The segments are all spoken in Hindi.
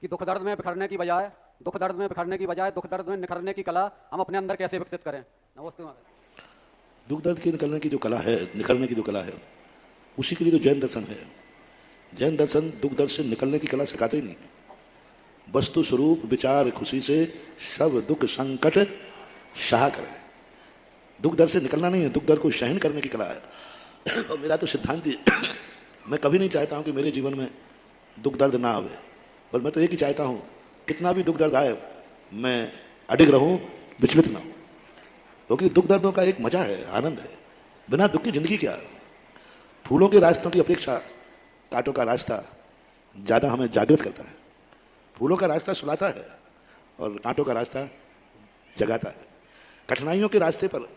कि दुख दर्द में बिखरने की बजाय दुख दर्द में निखरने की कला हम अपने अंदर कैसे विकसित करें। नमस्ते महाराज। दुख दर्द की निकलने की जो कला है, निखरने की जो कला है, उसी के लिए तो जैन दर्शन है। जैन दर्शन दुख दर्द से निकलने की कला सिखाते ही नहीं। वस्तु स्वरूप विचार खुशी से सब दुख संकट सहा करें। दुख दर्द से निकलना नहीं है, दुख दर्द को सहन करने की कला है। और मेरा तो सिद्धांत ही मैं कभी नहीं चाहता हूं कि मेरे जीवन में दुख दर्द ना आवे, पर मैं तो एक ही चाहता हूं कितना भी दुख दर्द आए मैं अडिग रहूं, विचलित ना हूं। क्योंकि दुख दर्दों का एक मजा है, आनंद है। बिना दुख की जिंदगी क्या। फूलों के रास्तों की अपेक्षा कांटों का रास्ता ज्यादा हमें जागृत करता है। फूलों का रास्ता सुलाता है और कांटों का रास्ता जगाता है। कठिनाइयों के रास्ते पर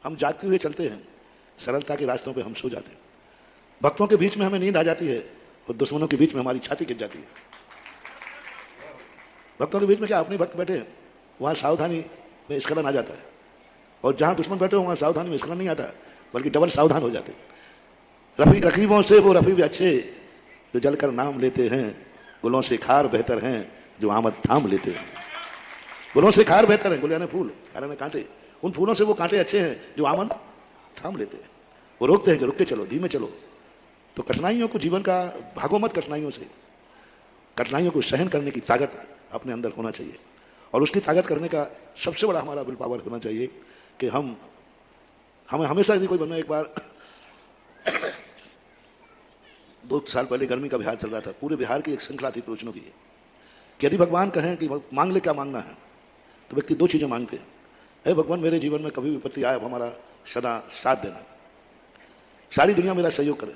हम जागते हुए चलते हैं, सरलता के रास्तों पे हम सो जाते हैं। भक्तों के बीच में हमें नींद आ जाती है और दुश्मनों के बीच में हमारी छाती गिर जाती है। भक्तों के बीच में क्या, अपने भक्त बैठे हैं वहां सावधानी में स्खलन आ जाता है, और जहां दुश्मन बैठे हो वहां सावधानी में स्खलन नहीं आता, बल्कि डबल सावधान हो जाते हैं। रकीबों से वो रफी अच्छे जो जलकर नाम लेते हैं, गुलों से खार बेहतर हैं जो आमद थाम लेते हैं। गुलों से खार बेहतर है, गुल यानी फूल, खार यानी कांटे। उन फूलों से वो कांटे अच्छे हैं जो आमद थाम लेते हैं। वो रोकते हैं कि रुक के चलो, धीमे चलो। तो कठिनाइयों को जीवन का भागो मत, कठिनाइयों से। कठिनाइयों को सहन करने की ताकत अपने अंदर होना चाहिए, और उसकी ताकत करने का सबसे बड़ा हमारा विल पावर होना चाहिए कि हमें हमेशा यदि कोई बनना। एक बार 2 साल पहले गर्मी का बिहार चल रहा था, पूरे बिहार की एक श्रृंखला थी प्रवचनों की कि यदि भगवान कहें कि मांग ले, क्या मांगना है, तो व्यक्ति 2 चीजें मांगते हैं। हे भगवान, मेरे जीवन में कभी विपत्ति आए अब हमारा सदा साथ देना, सारी दुनिया मेरा सहयोग करे।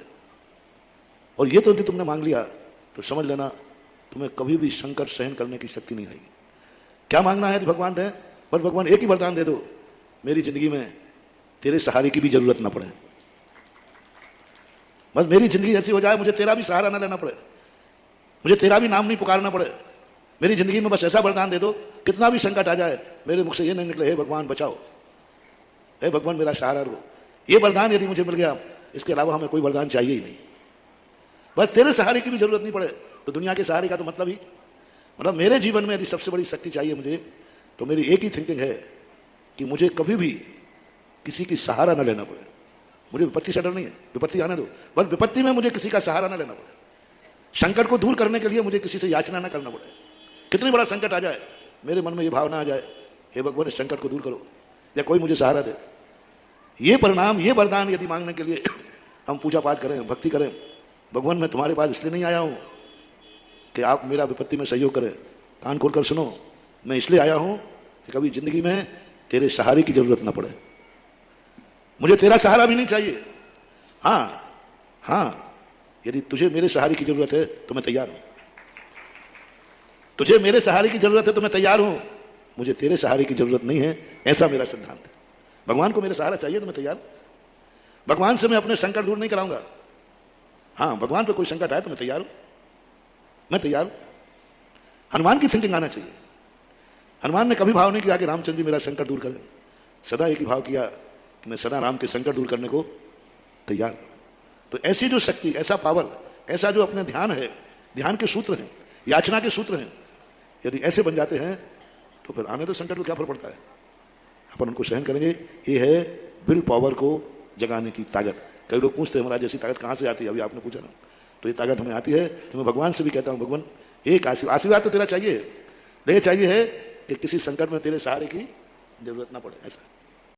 और ये तो यदि तुमने मांग लिया तो समझ लेना तुम्हें कभी भी संकट सहन करने की शक्ति नहीं आएगी। क्या मांगना है भगवान दे, पर भगवान एक ही वरदान दे दो, मेरी जिंदगी में तेरे सहारे की भी जरूरत ना पड़े। बस मेरी जिंदगी ऐसी हो जाए मुझे तेरा भी सहारा ना लेना पड़े, मुझे तेरा भी नाम नहीं पुकारना पड़े। मेरी जिंदगी में बस ऐसा वरदान दे दो, कितना भी संकट आ जाए मेरे मुख से ये नहीं निकले हे भगवान बचाओ, हे भगवान मेरा सहारा रहो। ये वरदान यदि मुझे मिल गया, इसके अलावा हमें कोई वरदान चाहिए ही नहीं। बस तेरे सहारे की भी जरूरत नहीं पड़े, तो दुनिया के सहारे का तो मतलब ही, मतलब मेरे जीवन में यदि सबसे बड़ी शक्ति चाहिए मुझे, तो मेरी एक ही थिंकिंग है कि मुझे कभी भी किसी की सहारा न लेना पड़े। मुझे विपत्ति से डर नहीं है, विपत्ति आने दो, बस विपत्ति में मुझे किसी का सहारा न लेना पड़े। संकट को दूर करने के लिए मुझे किसी से याचना न करना पड़े। कितनी बड़ा संकट आ जाए, मेरे मन में ये भावना आ जाए, हे भगवान इस संकट को दूर करो, या कोई मुझे सहारा दे। ये परिणाम, ये वरदान यदि मांगने के लिए हम पूजा पाठ करें, भक्ति करें, भगवान मैं तुम्हारे पास इसलिए नहीं आया हूं कि आप मेरा विपत्ति में सहयोग करें, कान खोलकर सुनो, मैं इसलिए आया हूं कि कभी जिंदगी में तेरे सहारे की जरूरत ना पड़े। मुझे तेरा सहारा भी नहीं चाहिए। हाँ, यदि तुझे मेरे सहारे की जरूरत है तो मैं तैयार हूं। तुझे मेरे सहारे की जरूरत है तो मैं तैयार हूं, मुझे तेरे सहारे की जरूरत नहीं है, ऐसा मेरा सिद्धांत है। भगवान को मेरे सहारा चाहिए तो मैं तैयार हूं। भगवान से मैं अपने संकट दूर नहीं कराऊंगा। हाँ, भगवान पे कोई संकट आए तो मैं तैयार हूं, मैं तैयार हूं। हनुमान की थिंकिंग आना चाहिए। हनुमान ने कभी भाव नहीं किया कि रामचंद्र जी मेरा संकट दूर करें, सदा एक ही भाव किया कि मैं सदा राम के संकट दूर करने को तैयार हूं। तो ऐसी जो शक्ति, ऐसा पावर, ऐसा जो अपने ध्यान है, ध्यान के सूत्र हैं, याचना के सूत्र हैं, यदि ऐसे बन जाते हैं तो फिर आने तो संकट को क्या फर्क पड़ता है, अपन उनको सहन करेंगे। ये है विल पावर को जगाने की ताकत। कई लोग पूछते हैं महाराज ऐसी ताकत कहां से आती है, अभी आपने पूछा ना, तो ये ताकत हमें आती है। तो मैं भगवान से भी कहता हूं, भगवान एक आशीर्वाद तो तेरा चाहिए, लेकिन चाहिए है कि किसी संकट में तेरे सहारे की जरूरत ना पड़े, ऐसा।